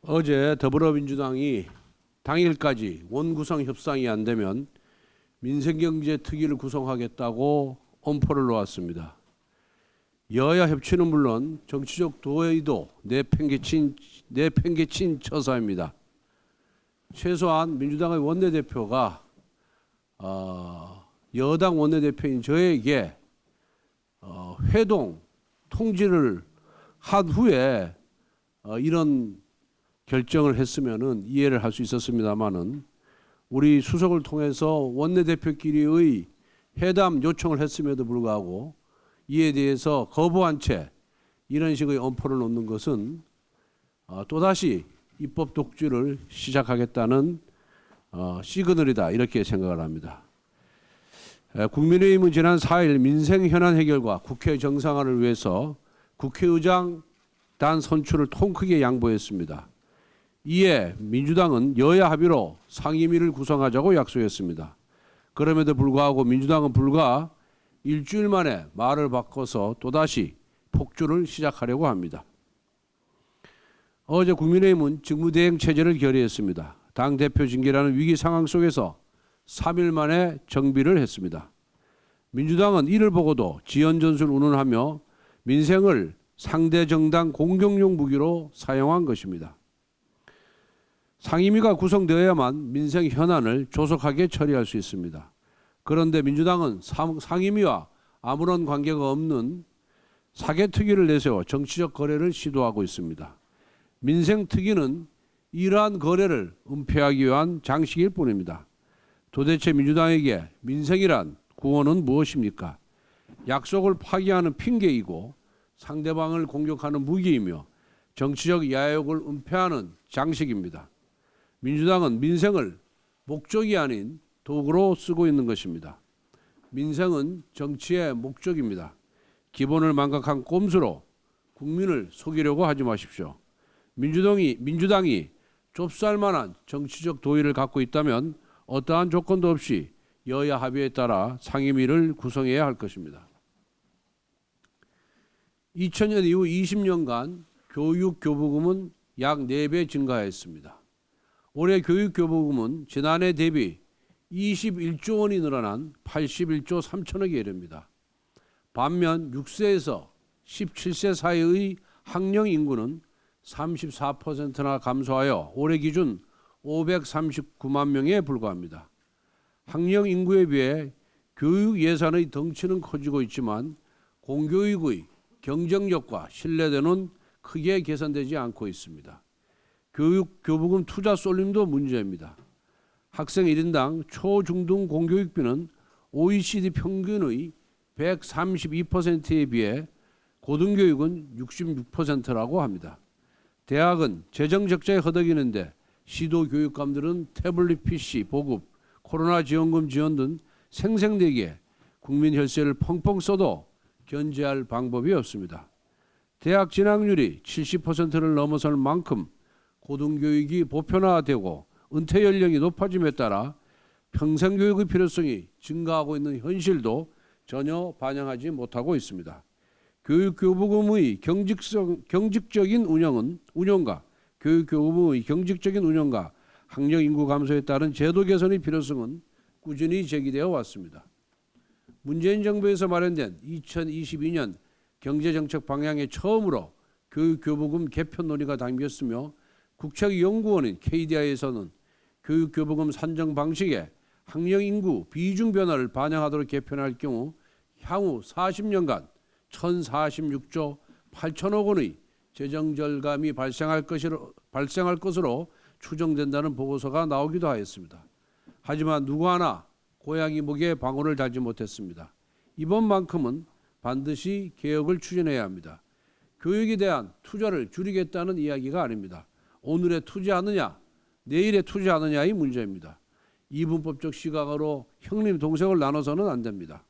어제 더불어민주당이 당일까지 원구성 협상이 안 되면 민생경제특위를 구성하겠다고 엄포를 놓았습니다. 여야 협치는 물론 정치적 도의도 내팽개친 처사입니다. 최소한 민주당의 원내대표가 여당 원내대표인 저에게 회동 통지를 한 후에 이런 결정을 했으면은 이해를 할 수 있었습니다만은 우리 수석을 통해서 원내대표끼리의 회담 요청을 했음에도 불구하고 이에 대해서 거부한 채 이런 식의 엄포를 놓는 것은 또다시 입법 독주를 시작하겠다는 시그널이다, 이렇게 생각을 합니다. 국민의힘은 지난 4일 민생 현안 해결과 국회 정상화를 위해서 국회의장 단 선출을 통 크게 양보했습니다. 이에 민주당은 여야 합의로 상임위를 구성하자고 약속했습니다. 그럼에도 불구하고 민주당은 불과 일주일 만에 말을 바꿔서 또다시 폭주를 시작하려고 합니다. 어제 국민의힘은 직무대행 체제를 결의했습니다. 당대표 징계라는 위기 상황 속에서 3일 만에 정비를 했습니다. 민주당은 이를 보고도 지연전술 운운하며 민생을 상대 정당 공격용 무기로 사용한 것입니다. 상임위가 구성되어야만 민생 현안을 조속하게 처리할 수 있습니다. 그런데 민주당은 상임위와 아무런 관계가 없는 사개특위를 내세워 정치적 거래를 시도하고 있습니다. 민생특위는 이러한 거래를 은폐하기 위한 장식일 뿐입니다. 도대체 민주당에게 민생이란 구호는 무엇입니까? 약속을 파기하는 핑계이고 상대방을 공격하는 무기이며 정치적 야욕을 은폐하는 장식입니다. 민주당은 민생을 목적이 아닌 도구로 쓰고 있는 것입니다. 민생은 정치의 목적입니다. 기본을 망각한 꼼수로 국민을 속이려고 하지 마십시오. 민주당이 좁쌀만한 정치적 도의를 갖고 있다면 어떠한 조건도 없이 여야 합의에 따라 상임위를 구성해야 할 것입니다. 2000년 이후 20년간 교육교부금은 약 4배 증가했습니다. 올해 교육교부금은 지난해 대비 21조 원이 늘어난 81조 3천억에 이릅니다. 반면 6세에서 17세 사이의 학령 인구는 34%나 감소하여 올해 기준 539만 명에 불과합니다. 학령 인구에 비해 교육 예산의 덩치는 커지고 있지만 공교육의 경쟁력과 신뢰도는 크게 개선되지 않고 있습니다. 교부금 투자 쏠림도 문제입니다. 학생 1인당 초중등 공교육비는 OECD 평균의 132%에 비해 고등교육은 66%라고 합니다. 대학은 재정 적자에 허덕이는데 시도교육감들은 태블릿 PC 보급, 코로나 지원금 지원 등 생생내기에 국민 혈세를 펑펑 써도 견제할 방법이 없습니다. 대학 진학률이 70%를 넘어설 만큼 고등교육이 보편화되고 은퇴 연령이 높아짐에 따라 평생교육의 필요성이 증가하고 있는 현실도 전혀 반영하지 못하고 있습니다. 교육교부금의 경직적인 운영과 교육교부금의 경직적인 운영과 학령 인구 감소에 따른 제도 개선의 필요성은 꾸준히 제기되어 왔습니다. 문재인 정부에서 마련된 2022년 경제정책 방향에 처음으로 교육교부금 개편 논의가 담겼으며 국책연구원인 KDI에서는 교육교부금 산정 방식에 학령 인구 비중 변화를 반영하도록 개편할 경우 향후 40년간 1,046조 8천억 원의 재정 절감이 발생할 것으로 추정된다는 보고서가 나오기도 하였습니다. 하지만 누구 하나 고양이 목에 방울을 달지 못했습니다. 이번만큼은 반드시 개혁을 추진해야 합니다. 교육에 대한 투자를 줄이겠다는 이야기가 아닙니다. 오늘에 투자하느냐, 내일에 투자하느냐의 문제입니다. 이분법적 시각으로 형님 동생을 나눠서는 안 됩니다.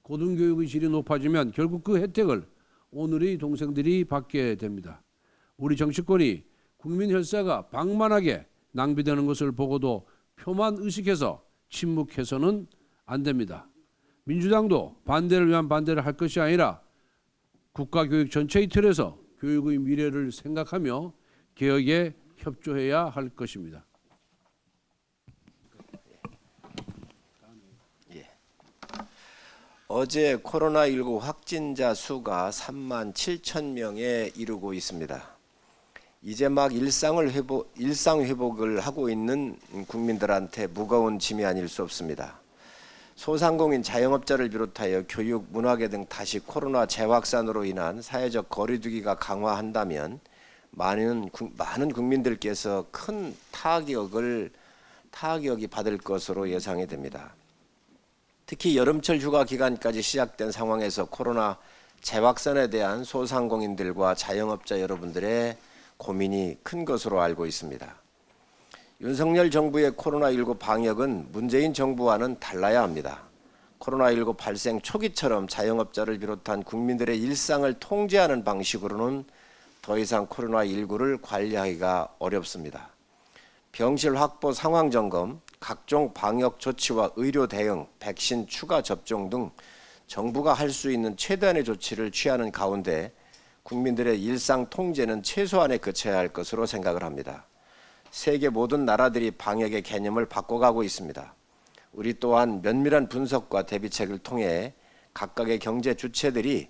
고등교육의 질이 높아지면 결국 그 혜택을 오늘의 동생들이 받게 됩니다. 우리 정치권이 국민 혈세가 방만하게 낭비되는 것을 보고도 표만 의식해서 침묵해서는 안 됩니다. 민주당도 반대를 위한 반대를 할 것이 아니라 국가교육 전체의 틀에서 교육의 미래를 생각하며 개혁에 협조해야 할 것입니다. 어제 코로나19 확진자 수가 3만 7천 명에 이르고 있습니다. 이제 막 일상 회복을 하고 있는 국민들한테 무거운 짐이 아닐 수 없습니다. 소상공인 자영업자를 비롯하여 교육, 문화계 등 다시 코로나 재확산으로 인한 사회적 거리두기가 강화한다면 많은 국민들께서 큰 타격이 받을 것으로 예상이 됩니다. 특히 여름철 휴가 기간까지 시작된 상황에서 코로나 재확산에 대한 소상공인들과 자영업자 여러분들의 고민이 큰 것으로 알고 있습니다. 윤석열 정부의 코로나19 방역은 문재인 정부와는 달라야 합니다. 코로나19 발생 초기처럼 자영업자를 비롯한 국민들의 일상을 통제하는 방식으로는 더 이상 코로나19를 관리하기가 어렵습니다. 병실 확보 상황 점검, 각종 방역 조치와 의료 대응, 백신 추가 접종 등 정부가 할 수 있는 최대한의 조치를 취하는 가운데 국민들의 일상 통제는 최소한에 그쳐야 할 것으로 생각을 합니다. 세계 모든 나라들이 방역의 개념을 바꿔가고 있습니다. 우리 또한 면밀한 분석과 대비책을 통해 각각의 경제 주체들이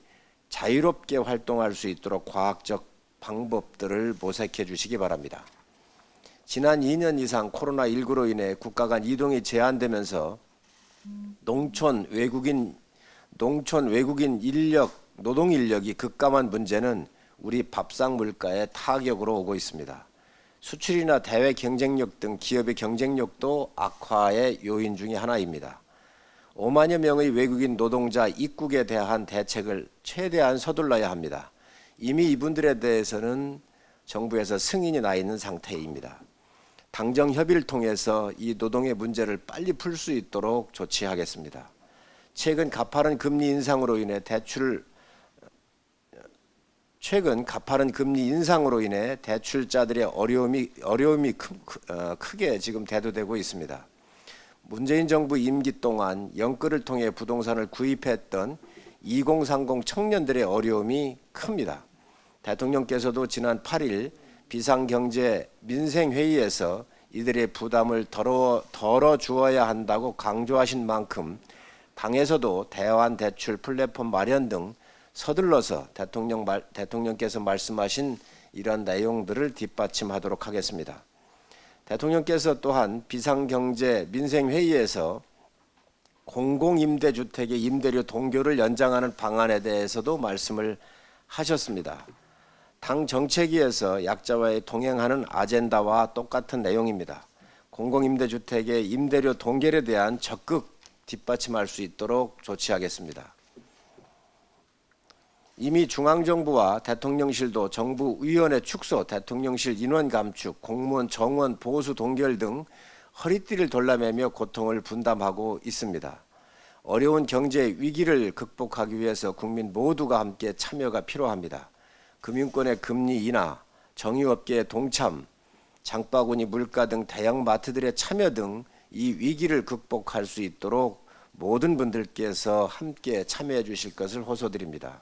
자유롭게 활동할 수 있도록 과학적 방법들을 모색해 주시기 바랍니다. 지난 2년 이상 코로나19로 인해 국가 간 이동이 제한되면서 농촌 외국인 노동 인력이 급감한 문제는 우리 밥상 물가에 타격으로 오고 있습니다. 수출이나 대외 경쟁력 등 기업의 경쟁력도 악화의 요인 중의 하나입니다. 5만여 명의 외국인 노동자 입국에 대한 대책을 최대한 서둘러야 합니다. 이미 이분들에 대해서는 정부에서 승인이 나 있는 상태입니다. 당정 협의를 통해서 이 노동의 문제를 빨리 풀 수 있도록 조치하겠습니다. 최근 가파른 금리 인상으로 인해 대출자들의 어려움이 크게 지금 대두되고 있습니다. 문재인 정부 임기 동안 연끌을 통해 부동산을 구입했던 2030 청년들의 어려움이 큽니다. 대통령께서도 지난 8일 비상경제 민생회의에서 이들의 부담을 덜어주어야 한다고 강조하신 만큼 당에서도 대환대출 플랫폼 마련 등 서둘러서 대통령께서 말씀하신 이런 내용들을 뒷받침하도록 하겠습니다. 대통령께서 또한 비상경제 민생회의에서 공공임대주택의 임대료 동결을 연장하는 방안에 대해서도 말씀을 하셨습니다. 당 정책위에서 약자와의 동행하는 아젠다와 똑같은 내용입니다. 공공임대주택의 임대료 동결에 대한 적극 뒷받침할 수 있도록 조치하겠습니다. 이미 중앙정부와 대통령실도 정부위원회 축소, 대통령실 인원 감축, 공무원 정원 보수 동결 등 허리띠를 돌려매며 고통을 분담하고 있습니다. 어려운 경제 위기를 극복하기 위해서 국민 모두가 함께 참여가 필요합니다. 금융권의 금리 인하, 정유업계의 동참, 장바구니 물가 등 대형마트들의 참여 등 이 위기를 극복할 수 있도록 모든 분들께서 함께 참여해 주실 것을 호소드립니다.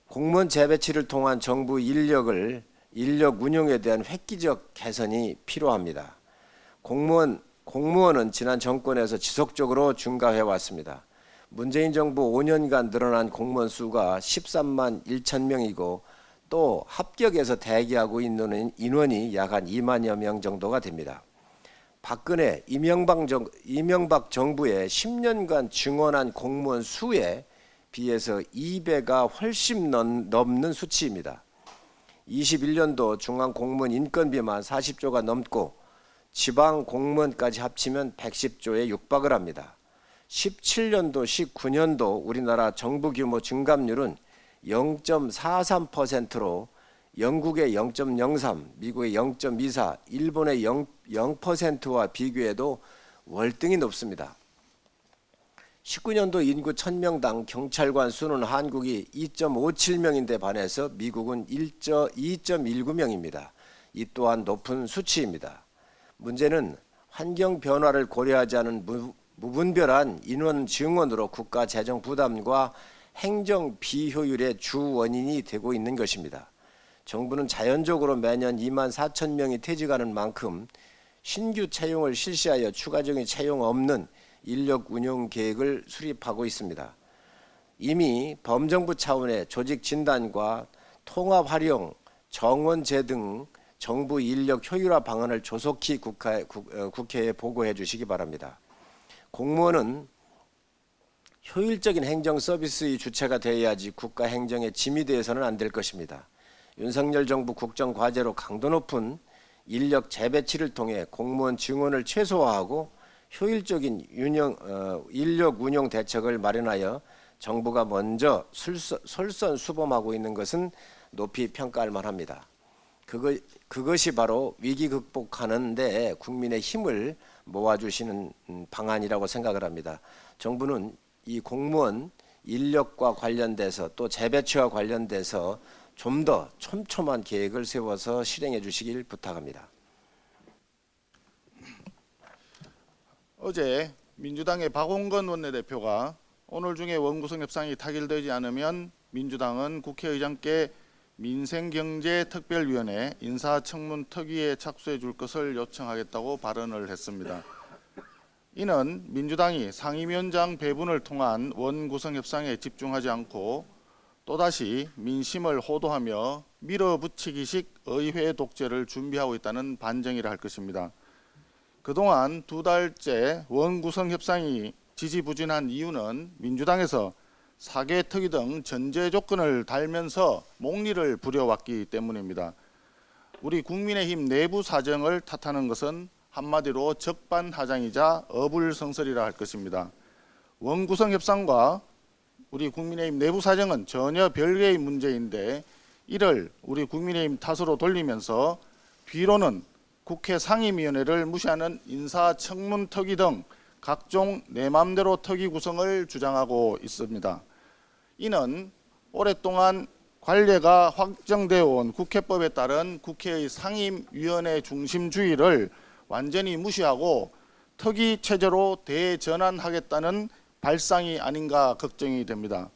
공무원 재배치를 통한 정부 인력 운용에 대한 획기적 개선이 필요합니다. 공무원은 지난 정권에서 지속적으로 증가해 왔습니다. 문재인 정부 5년간 늘어난 공무원 수가 13만 1천 명이고 또 합격해서 대기하고 있는 인원이 약 한 2만여 명 정도가 됩니다. 박근혜, 이명박 정부의 10년간 증원한 공무원 수에 비해서 2배가 훨씬 넘는 수치입니다. 21년도 중앙공무원 인건비만 40조가 넘고 지방 공무원까지 합치면 110조에 육박을 합니다. 17년도, 19년도 우리나라 정부 규모 증감률은 0.43%로 영국의 0.03, 미국의 0.24, 일본의 0%와 비교해도 월등히 높습니다. 19년도 인구 1000명당 경찰관 수는 한국이 2.57명인데 반해서 미국은 2.19명입니다. 이 또한 높은 수치입니다. 문제는 환경 변화를 고려하지 않은 무분별한 인원 증원으로 국가 재정 부담과 행정 비효율의 주 원인이 되고 있는 것입니다. 정부는 자연적으로 매년 24,000명이 퇴직하는 만큼 신규 채용을 실시하여 추가적인 채용 없는 인력 운용 계획을 수립하고 있습니다. 이미 범정부 차원의 조직 진단과 통합 활용, 정원제 등 정부 인력 효율화 방안을 조속히 국회에 보고해 주시기 바랍니다. 공무원은 효율적인 행정 서비스의 주체가 되어야지 국가 행정의 짐이 되어서는 안 될 것입니다. 윤석열 정부 국정 과제로 강도 높은 인력 재배치를 통해 공무원 증원을 최소화하고 효율적인 인력 운용 대책을 마련하여 정부가 먼저 솔선수범하고 있는 것은 높이 평가할 만합니다. 그것이 바로 위기 극복하는 데 국민의 힘을 모아주시는 방안이라고 생각을 합니다. 정부는 이 공무원 인력과 관련돼서 또 재배치와 관련돼서 좀 더 촘촘한 계획을 세워서 실행해 주시길 부탁합니다. 어제 민주당의 박홍근 원내대표가 오늘 중에 원구성 협상이 타결되지 않으면 민주당은 국회의장께 민생경제특별위원회 인사청문 특위에 착수해 줄 것을 요청하겠다고 발언을 했습니다. 이는 민주당이 상임위원장 배분을 통한 원구성 협상에 집중하지 않고 또다시 민심을 호도하며 밀어붙이기식 의회 독재를 준비하고 있다는 반증이라 할 것입니다. 그동안 2달째 원구성 협상이 지지부진한 이유는 민주당에서 사개특위 등 전제 조건을 달면서 목리를 부려왔기 때문입니다. 우리 국민의힘 내부 사정을 탓하는 것은 한마디로 적반하장이자 어불성설이라 할 것입니다. 원구성 협상과 우리 국민의힘 내부 사정은 전혀 별개의 문제인데 이를 우리 국민의힘 탓으로 돌리면서 뒤로는 국회 상임위원회를 무시하는 인사청문특위 등 각종 내 맘대로 특위 구성을 주장하고 있습니다. 이는 오랫동안 관례가 확정되어 온 국회법에 따른 국회의 상임위원회 중심주의를 완전히 무시하고 특위 체제로 대전환하겠다는 발상이 아닌가 걱정이 됩니다.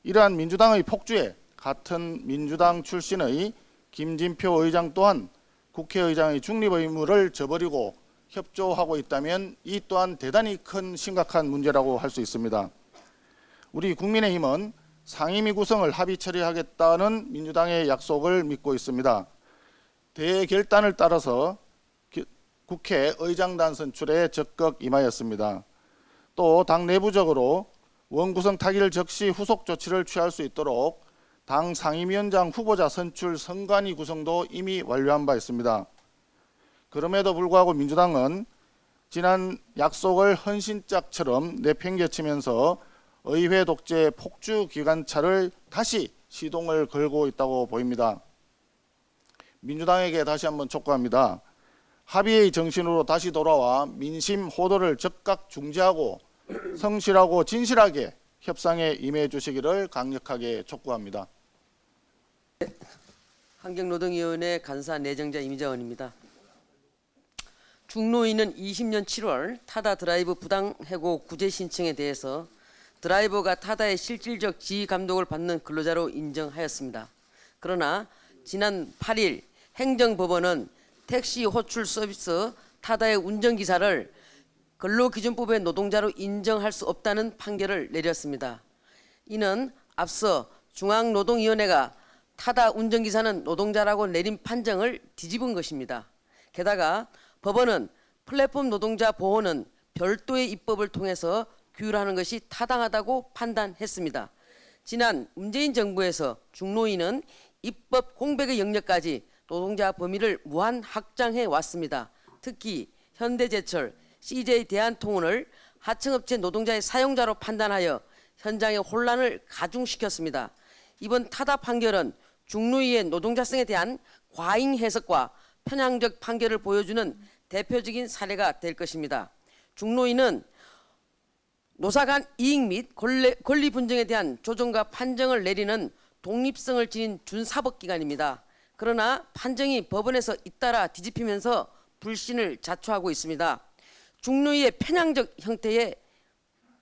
이러한 민주당의 폭주에 같은 민주당 출신의 김진표 의장 또한 국회의장의 중립 의무를 저버리고 협조하고 있다면 이 또한 대단히 큰 심각한 문제라고 할 수 있습니다. 우리 국민의힘은 상임위 구성을 합의 처리하겠다는 민주당의 약속을 믿고 있습니다. 대결단을 따라서 국회의장단 선출에 적극 임하였습니다. 또 당 내부적으로 원구성 타결 적시 후속 조치를 취할 수 있도록 당 상임위원장 후보자 선출 선관위 구성도 이미 완료한 바 있습니다. 그럼에도 불구하고 민주당은 지난 약속을 헌신짝처럼 내팽개치면서 의회 독재 폭주 기관차를 다시 시동을 걸고 있다고 보입니다. 민주당에게 다시 한번 촉구합니다. 합의의 정신으로 다시 돌아와 민심 호도를 즉각 중지하고 성실하고 진실하게 협상에 임해 주시기를 강력하게 촉구합니다. 환경노동위원회 간사 내정자 이미자원입니다. 중노위는 20년 7월 타다 드라이브 부당 해고 구제 신청에 대해서 드라이버가 타다의 실질적 지휘 감독을 받는 근로자로 인정하였습니다. 그러나 지난 8일 행정법원은 택시 호출 서비스 타다의 운전기사를 근로기준법의 노동자로 인정할 수 없다는 판결을 내렸습니다. 이는 앞서 중앙노동위원회가 타다 운전기사는 노동자라고 내린 판정을 뒤집은 것입니다. 게다가 법원은 플랫폼 노동자 보호는 별도의 입법을 통해서 규율하는 것이 타당하다고 판단했습니다. 지난 문재인 정부에서 중노위는 입법 공백의 영역까지 노동자 범위를 무한 확장해 왔습니다. 특히 현대제철, CJ 대한통운을 하청업체 노동자의 사용자로 판단하여 현장의 혼란을 가중시켰습니다. 이번 타다 판결은 중노위의 노동자성에 대한 과잉 해석과 편향적 판결을 보여주는 대표적인 사례가 될 것입니다. 중노위는 노사 간 이익 및 권리 분쟁에 대한 조정과 판정을 내리는 독립성을 지닌 준사법기관입니다. 그러나 판정이 법원에서 잇따라 뒤집히면서 불신을 자초하고 있습니다. 중노위의 편향적 형태에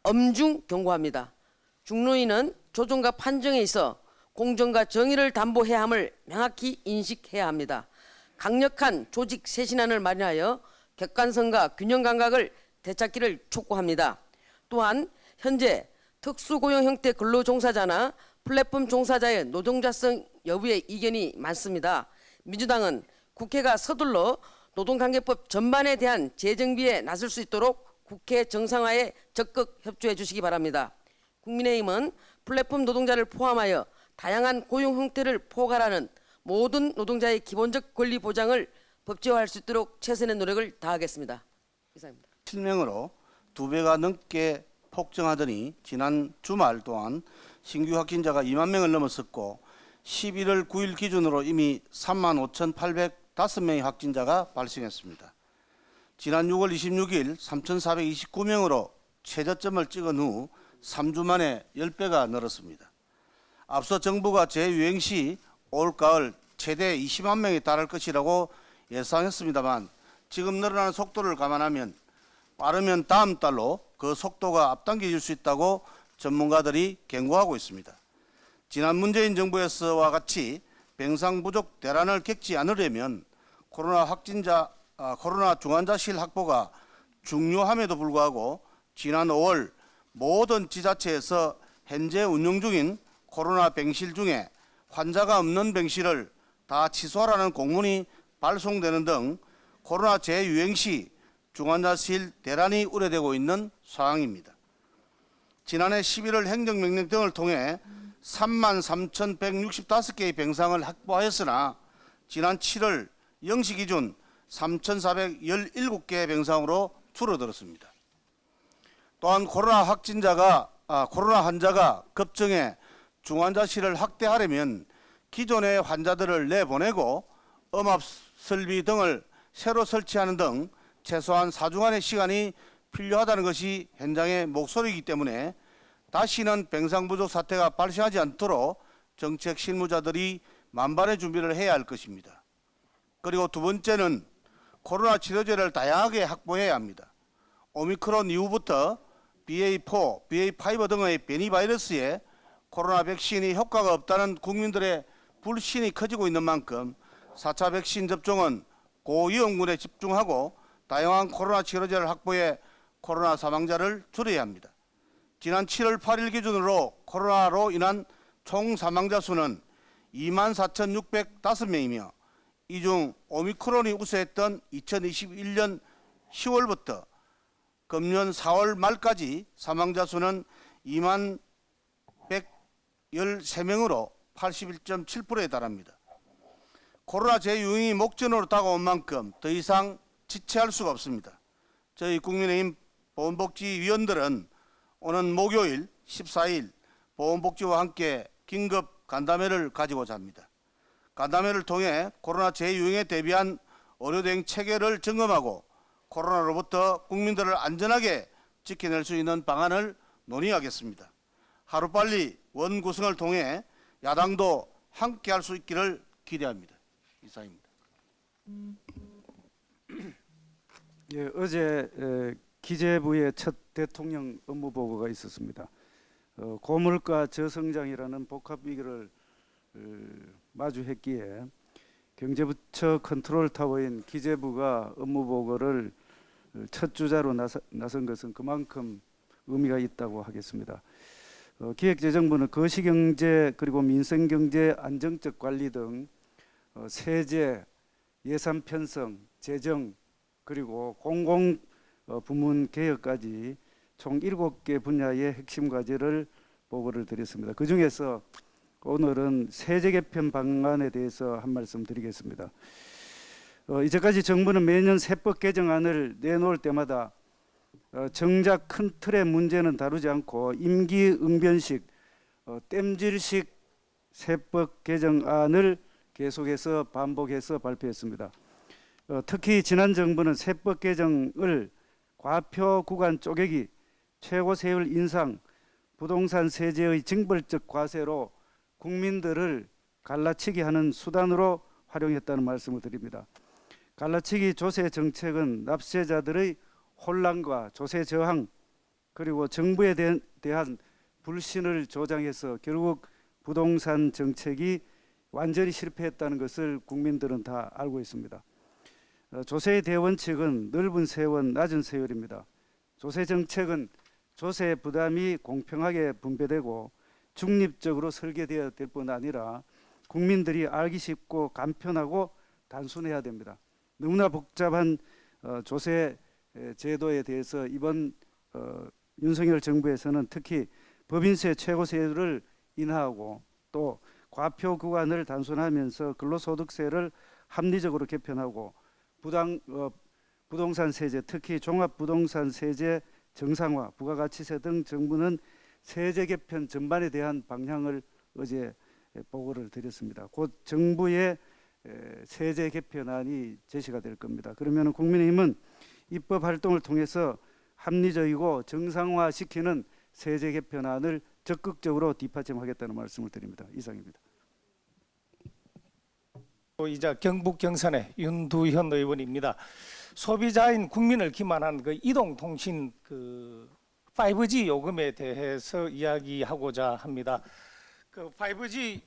엄중 경고합니다. 중노위는 조정과 판정에 있어 공정과 정의를 담보해야 함을 명확히 인식해야 합니다. 강력한 조직 쇄신안을 마련하여 객관성과 균형 감각을 되찾기를 촉구합니다. 또한 현재 특수고용 형태 근로종사자나 플랫폼 종사자의 노동자성 여부에 이견이 많습니다. 민주당은 국회가 서둘러 노동관계법 전반에 대한 재정비에 나설 수 있도록 국회 정상화에 적극 협조해 주시기 바랍니다. 국민의힘은 플랫폼 노동자를 포함하여 다양한 고용 형태를 포괄하는 모든 노동자의 기본적 권리 보장을 법제화할 수 있도록 최선의 노력을 다하겠습니다. 이상입니다. 실명으로 2배가 넘게 폭증하더니 지난 주말 동안 신규 확진자가 2만 명을 넘었었고 11월 9일 기준으로 이미 35,805명의 확진자가 발생했습니다. 지난 6월 26일 3,429명으로 최저점을 찍은 후 3주 만에 10배가 늘었습니다. 앞서 정부가 재유행 시 올가을 최대 20만 명에 달할 것이라고 예상했습니다만 지금 늘어나는 속도를 감안하면 빠르면 다음 달로 그 속도가 앞당겨질 수 있다고 전문가들이 경고하고 있습니다. 지난 문재인 정부에서와 같이 병상 부족 대란을 겪지 않으려면 코로나 중환자실 확보가 중요함에도 불구하고 지난 5월 모든 지자체에서 현재 운영 중인 코로나 병실 중에 환자가 없는 병실을 다 취소하라는 공문이 발송되는 등 코로나 재유행 시 중환자실 대란이 우려되고 있는 상황입니다. 지난해 11월 행정명령 등을 통해 33,165개의 병상을 확보하였으나 지난 7월 0시 기준 3,417개의 병상으로 줄어들었습니다. 또한 코로나 환자가 급증해 중환자실을 확대하려면 기존의 환자들을 내보내고 음압 설비 등을 새로 설치하는 등 최소한 4주간의 시간이 필요하다는 것이 현장의 목소리이기 때문에 다시는 병상 부족 사태가 발생하지 않도록 정책 실무자들이 만반의 준비를 해야 할 것입니다. 그리고 두 번째는 코로나 치료제를 다양하게 확보해야 합니다. 오미크론 이후부터 BA4, BA5 등의 변이 바이러스에 코로나 백신이 효과가 없다는 국민들의 불신이 커지고 있는 만큼 4차 백신 접종은 고위험군에 집중하고 다양한 코로나 치료제를 확보해 코로나 사망자를 줄여야 합니다. 지난 7월 8일 기준으로 코로나로 인한 총 사망자 수는 24,605명이며 이 중 오미크론이 우세했던 2021년 10월부터 금년 4월 말까지 사망자 수는 21,113명으로 81.7%에 달합니다. 코로나 재유행이 목전으로 다가온 만큼 더 이상 지체할 수가 없습니다. 저희 국민의힘 보건복지위원들은 오는 목요일 14일 보건복지와 함께 긴급 간담회를 가지고자 합니다. 간담회를 통해 코로나 재유행에 대비한 의료대응 체계를 점검하고 코로나로부터 국민들을 안전하게 지켜낼 수 있는 방안을 논의하겠습니다. 하루빨리 원 구성을 통해 야당도 함께할 수 있기를 기대합니다. 이상입니다. 예, 어제 기재부의 첫 대통령 업무 보고가 있었습니다. 고물가 저성장이라는 복합 위기를 마주했기에 경제부처 컨트롤 타워인 기재부가 업무 보고를 첫 주자로 나선 것은 그만큼 의미가 있다고 하겠습니다. 기획재정부는 거시경제 그리고 민생경제 안정적 관리 등 세제, 예산 편성, 재정 그리고 공공 부문 개혁까지 총 7개 분야의 핵심 과제를 보고를 드렸습니다. 그중에서 오늘은 세제 개편 방안에 대해서 한 말씀 드리겠습니다. 이제까지 정부는 매년 세법 개정안을 내놓을 때마다 정작 큰 틀의 문제는 다루지 않고 임기 응변식, 땜질식 세법 개정안을 계속해서 반복해서 발표했습니다. 특히 지난 정부는 세법 개정을 과표 구간 쪼개기, 최고 세율 인상, 부동산 세제의 징벌적 과세로 국민들을 갈라치기 하는 수단으로 활용했다는 말씀을 드립니다. 갈라치기 조세 정책은 납세자들의 혼란과 조세 저항 그리고 정부에 대한 불신을 조장해서 결국 부동산 정책이 완전히 실패했다는 것을 국민들은 다 알고 있습니다. 조세의 대원칙은 넓은 세원, 낮은 세율입니다. 조세 정책은 조세 부담이 공평하게 분배되고 중립적으로 설계되어야 될 뿐 아니라 국민들이 알기 쉽고 간편하고 단순해야 됩니다. 너무나 복잡한 조세 제도에 대해서 이번 윤석열 정부에서는 특히 법인세 최고세율을 인하하고 또 과표 구간을 단순하면서 근로소득세를 합리적으로 개편하고 부동산 세제, 특히 종합부동산 세제 정상화, 부가가치세 등 정부는 세제 개편 전반에 대한 방향을 어제 보고를 드렸습니다. 곧 정부의 세제 개편안이 제시가 될 겁니다. 그러면 국민의힘은 입법 활동을 통해서 합리적이고 정상화시키는 세제 개편안을 적극적으로 뒷받침하겠다는 말씀을 드립니다. 이상입니다. 이자 경북 경선의 윤두현 의원입니다. 소비자인 국민을 기만한 그 이동통신 5G 요금에 대해서 이야기하고자 합니다. 그 5G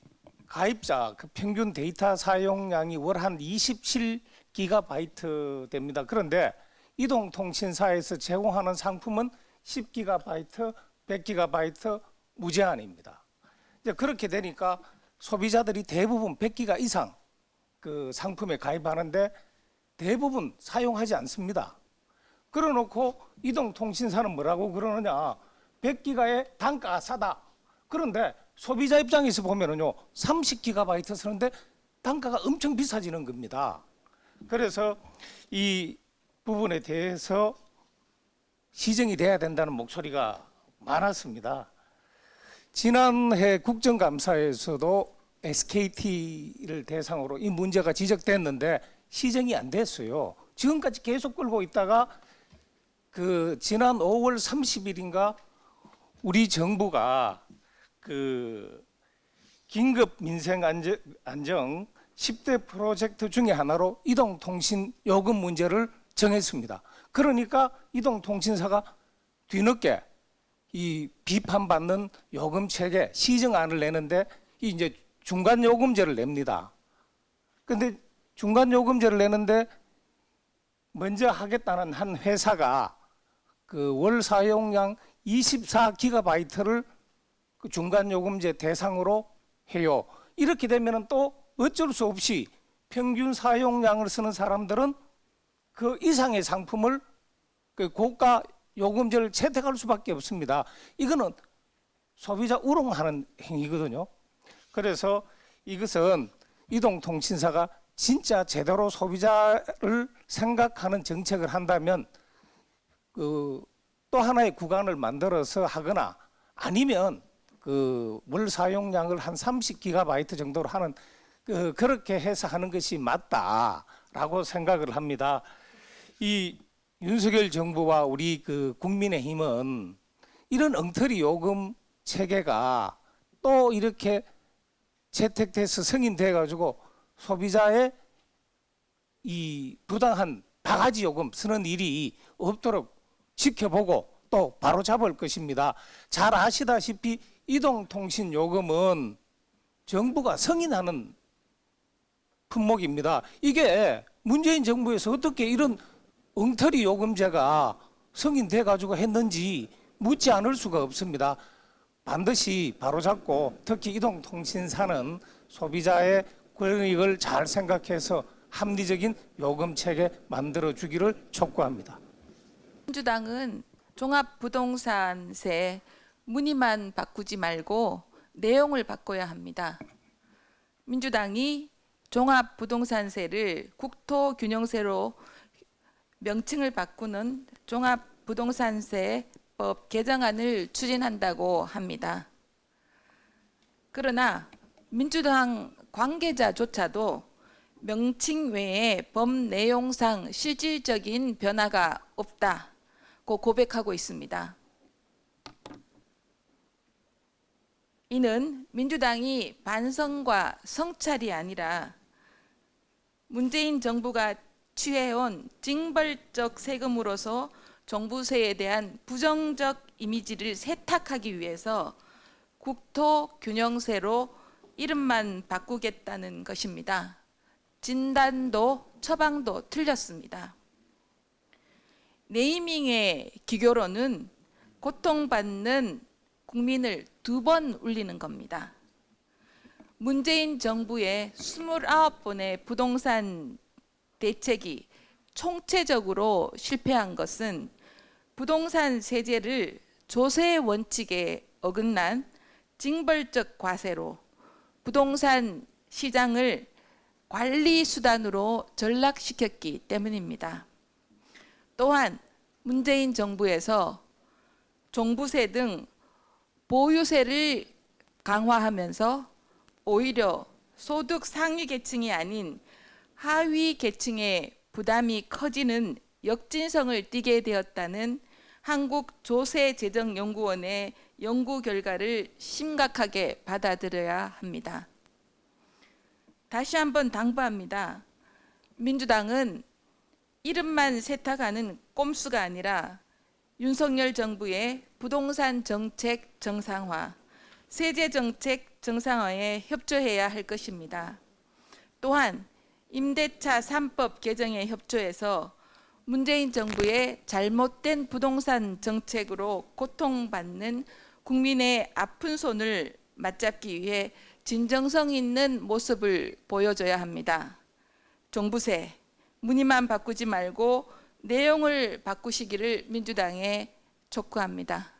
가입자 평균 데이터 사용량이 월 한 27GB 됩니다. 그런데 이동통신사에서 제공하는 상품은 10GB, 100GB 무제한입니다. 이제 그렇게 되니까 소비자들이 대부분 100GB 이상 그 상품에 가입하는데 대부분 사용하지 않습니다. 그래놓고 이동통신사는 뭐라고 그러느냐? 100기가의 단가가 싸다. 그런데 소비자 입장에서 보면은요, 30GB 쓰는데 단가가 엄청 비싸지는 겁니다. 그래서 이 부분에 대해서 시정이 돼야 된다는 목소리가 많았습니다. 지난해 국정감사에서도 SKT를 대상으로 이 문제가 지적됐는데 시정이 안 됐어요. 지금까지 계속 끌고 있다가 그 지난 5월 30일인가 우리 정부가 그 긴급 민생 안정 10대 프로젝트 중에 하나로 이동통신 요금 문제를 정했습니다. 그러니까 이동통신사가 뒤늦게 이 비판받는 요금 체계 시정안을 내는데 이제 중간 요금제를 냅니다. 근데 중간 요금제를 내는데 먼저 하겠다는 한 회사가 그 월 사용량 24GB를 그 중간 요금제 대상으로 해요. 이렇게 되면은 또 어쩔 수 없이 평균 사용량을 쓰는 사람들은 그 이상의 상품을 그 고가 요금제를 채택할 수밖에 없습니다. 이거는 소비자 우롱하는 행위거든요. 그래서 이것은 이동통신사가 진짜 제대로 소비자를 생각하는 정책을 한다면 그 또 하나의 구간을 만들어서 하거나 아니면 그 월 사용량을 한 30GB 정도로 하는 그렇게 해서 하는 것이 맞다라고 생각을 합니다. 이 윤석열 정부와 우리 그 국민의힘은 이런 엉터리 요금 체계가 또 이렇게 채택돼서 승인돼 가지고 소비자의 이 부당한 바가지 요금 쓰는 일이 없도록 지켜보고 또 바로잡을 것입니다. 잘 아시다시피 이동통신 요금은 정부가 승인하는 품목입니다. 이게 문재인 정부에서 어떻게 이런 엉터리 요금제가 승인돼 가지고 했는지 묻지 않을 수가 없습니다. 반드시 바로잡고 특히 이동통신사는 소비자의 권익을 잘 생각해서 합리적인 요금 체계 만들어 주기를 촉구합니다. 민주당은 종합부동산세 무늬만 바꾸지 말고 내용을 바꿔야 합니다. 민주당이 종합부동산세를 국토균형세로 명칭을 바꾸는 종합부동산세법 개정안을 추진한다고 합니다. 그러나 민주당 관계자조차도 명칭 외에 법 내용상 실질적인 변화가 없다고 고백하고 있습니다. 이는 민주당이 반성과 성찰이 아니라 문재인 정부가 취해온 징벌적 세금으로서 종부세에 대한 부정적 이미지를 세탁하기 위해서 국토균형세로 이름만 바꾸겠다는 것입니다. 진단도 처방도 틀렸습니다. 네이밍의 기교로는 고통받는 국민을 2번 울리는 겁니다. 문재인 정부의 29번의 부동산 대책이 총체적으로 실패한 것은 부동산 세제를 조세 원칙에 어긋난 징벌적 과세로 부동산 시장을 관리 수단으로 전락시켰기 때문입니다. 또한 문재인 정부에서 종부세 등 보유세를 강화하면서 오히려 소득 상위 계층이 아닌 하위 계층의 부담이 커지는 역진성을 띠게 되었다는 한국조세재정연구원의 연구 결과를 심각하게 받아들여야 합니다. 다시 한번 당부합니다. 민주당은 이름만 세탁하는 꼼수가 아니라 윤석열 정부의 부동산 정책 정상화, 세제 정책 정상화에 협조해야 할 것입니다. 또한 임대차 3법 개정에 협조해서 문재인 정부의 잘못된 부동산 정책으로 고통받는 국민의 아픈 손을 맞잡기 위해 진정성 있는 모습을 보여줘야 합니다. 종부세, 무늬만 바꾸지 말고 내용을 바꾸시기를 민주당에 촉구합니다.